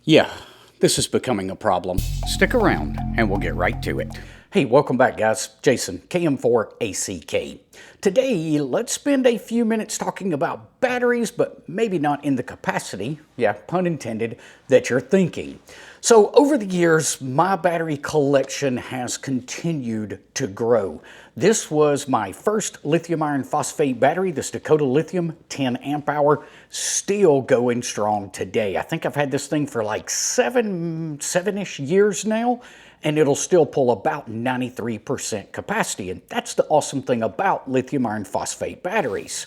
Yeah, this is becoming a problem. Stick around and we'll get right to it. Hey, welcome back guys. Jason, KM4ACK. Today, let's spend a few minutes talking about batteries, but maybe not in the capacity, yeah, pun intended, that you're thinking. So over the years, my battery collection has continued to grow. This was my first lithium iron phosphate battery, this Dakota Lithium 10 amp hour, still going strong today. I think I've had this thing for like seven-ish years now, and it'll still pull about 93% capacity. And that's the awesome thing about lithium iron phosphate batteries.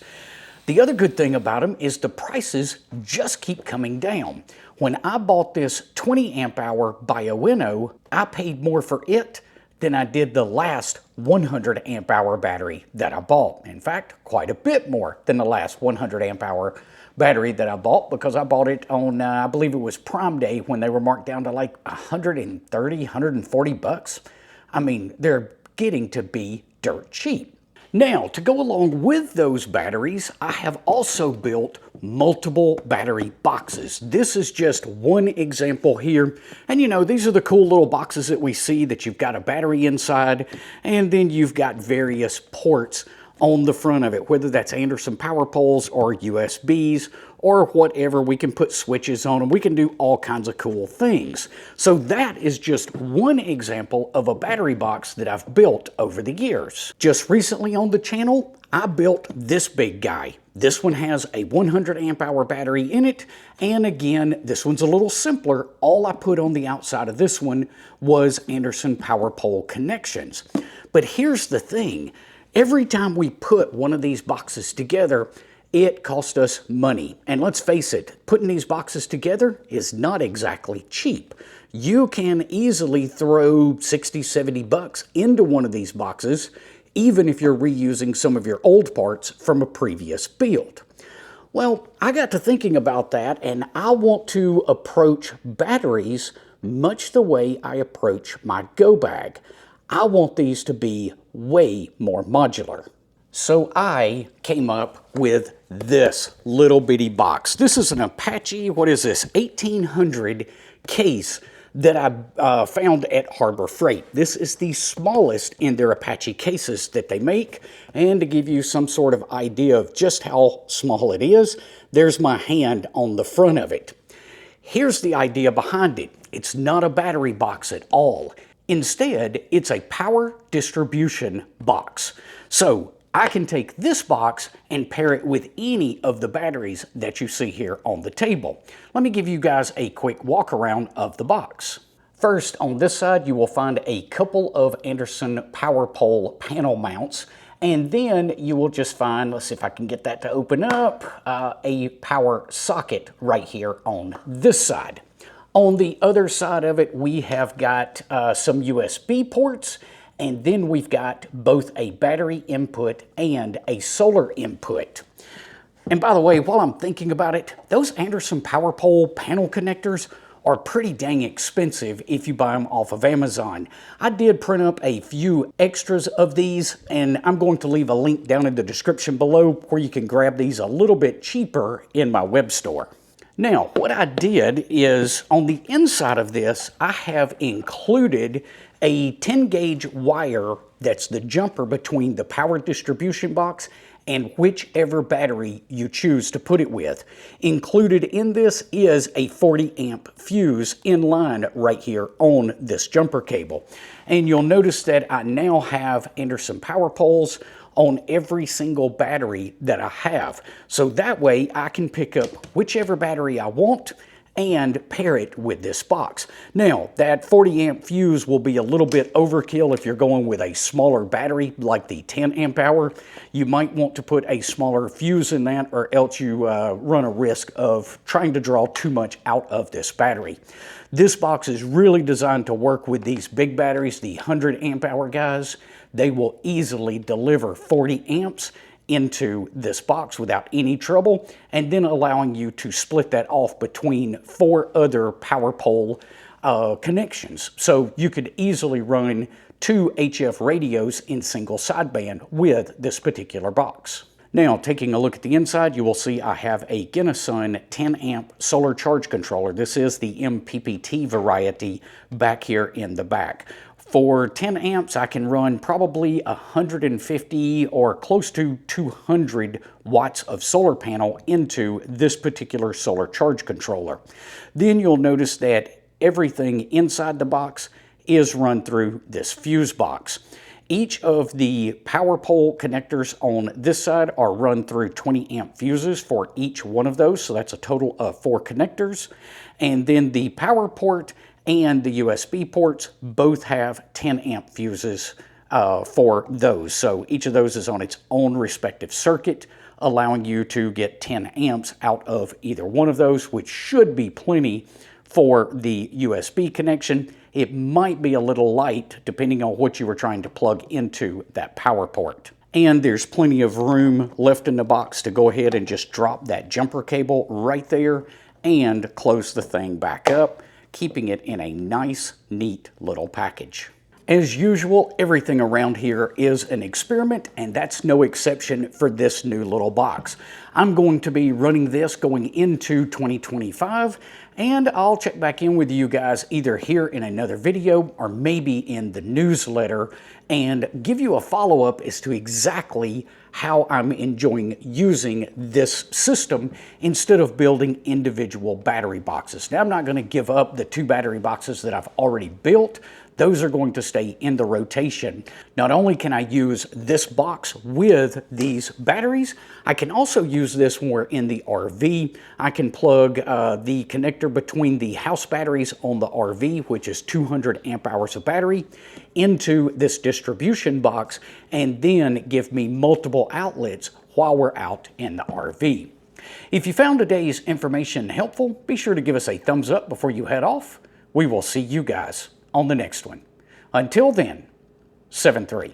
The other good thing about them is the prices just keep coming down. When I bought this 20 amp hour Bioenno, I paid more for it than I did the last 100 amp hour battery that I bought. In fact, quite a bit more than the last 100 amp hour battery that I bought, because I bought it on, I believe it was Prime Day, when they were marked down to like 130, 140 bucks. I mean, they're getting to be dirt cheap. Now, to go along with those batteries, I have also built multiple battery boxes. This is just one example here. And you know, these are the cool little boxes that we see that you've got a battery inside, and then you've got various ports on the front of it, whether that's Anderson power poles or USBs or whatever. We can put switches on them. We can do all kinds of cool things. So that is just one example of a battery box that I've built over the years. Just recently on the channel, I built this big guy. This one has a 100 amp hour battery in it. And again, this one's a little simpler. All I put on the outside of this one was Anderson power pole connections. But here's the thing. Every time we put one of these boxes together, it cost us money. And let's face it, putting these boxes together is not exactly cheap. You can easily throw 60, 70 bucks into one of these boxes, even if you're reusing some of your old parts from a previous build. Well, I got to thinking about that, and I want to approach batteries much the way I approach my go bag. I want these to be way more modular. So I came up with this little bitty box. This is an Apache, what is this, 1800 case that I found at Harbor Freight. This is the smallest in their Apache cases that they make. And to give you some sort of idea of just how small it is, there's my hand on the front of it. Here's the idea behind it. It's not a battery box at all. Instead, it's a power distribution box. So I can take this box and pair it with any of the batteries that you see here on the table. Let me give you guys a quick walk around of the box. First, on this side, you will find a couple of Anderson power pole panel mounts. And then you will just find, let's see if I can get that to open up, a power socket right here on this side. On the other side of it, we have got some USB ports, and then we've got both a battery input and a solar input. And by the way, while I'm thinking about it, those Anderson power pole panel connectors are pretty dang expensive if you buy them off of Amazon. I did print up a few extras of these, and I'm going to leave a link down in the description below where you can grab these a little bit cheaper in my web store. Now, what I did is, on the inside of this, I have included a 10 gauge wire that's the jumper between the power distribution box and whichever battery you choose to put it with. Included in this is a 40 amp fuse in line right here on this jumper cable. And you'll notice that I now have Anderson power poles on every single battery that I have. So that way I can pick up whichever battery I want and pair it with this box. Now, that 40 amp fuse will be a little bit overkill if you're going with a smaller battery like the 10 amp hour. You might want to put a smaller fuse in that, or else you run a risk of trying to draw too much out of this battery. This box is really designed to work with these big batteries, the 100 amp hour guys. They will easily deliver 40 amps into this box without any trouble, and then allowing you to split that off between 4 other power pole connections. So you could easily run 2 HF radios in single sideband with this particular box. Now, taking a look at the inside, you will see I have a Genasun 10 amp solar charge controller. This is the MPPT variety back here in the back. For 10 amps, I can run probably 150 or close to 200 watts of solar panel into this particular solar charge controller. Then you'll notice that everything inside the box is run through this fuse box. Each of the power pole connectors on this side are run through 20 amp fuses for each one of those, so that's a total of 4 connectors. And then the power port and the USB ports both have 10 amp fuses for those. So each of those is on its own respective circuit, allowing you to get 10 amps out of either one of those, which should be plenty for the USB connection. It might be a little light depending on what you were trying to plug into that power port. And there's plenty of room left in the box to go ahead and just drop that jumper cable right there and close the thing back up, keeping it in a nice, neat little package. As usual, everything around here is an experiment, and that's no exception for this new little box. I'm going to be running this going into 2025, and I'll check back in with you guys either here in another video or maybe in the newsletter and give you a follow-up as to exactly how I'm enjoying using this system instead of building individual battery boxes. Now, I'm not going to give up the 2 battery boxes that I've already built. Those are going to stay in the rotation. Not only can I use this box with these batteries, I can also use this when we're in the RV. I can plug the connector between the house batteries on the RV, which is 200 amp hours of battery, into this distribution box, and then give me multiple outlets while we're out in the RV. If you found today's information helpful, be sure to give us a thumbs up before you head off. We will see you guys on the next one. Until then, 7-3.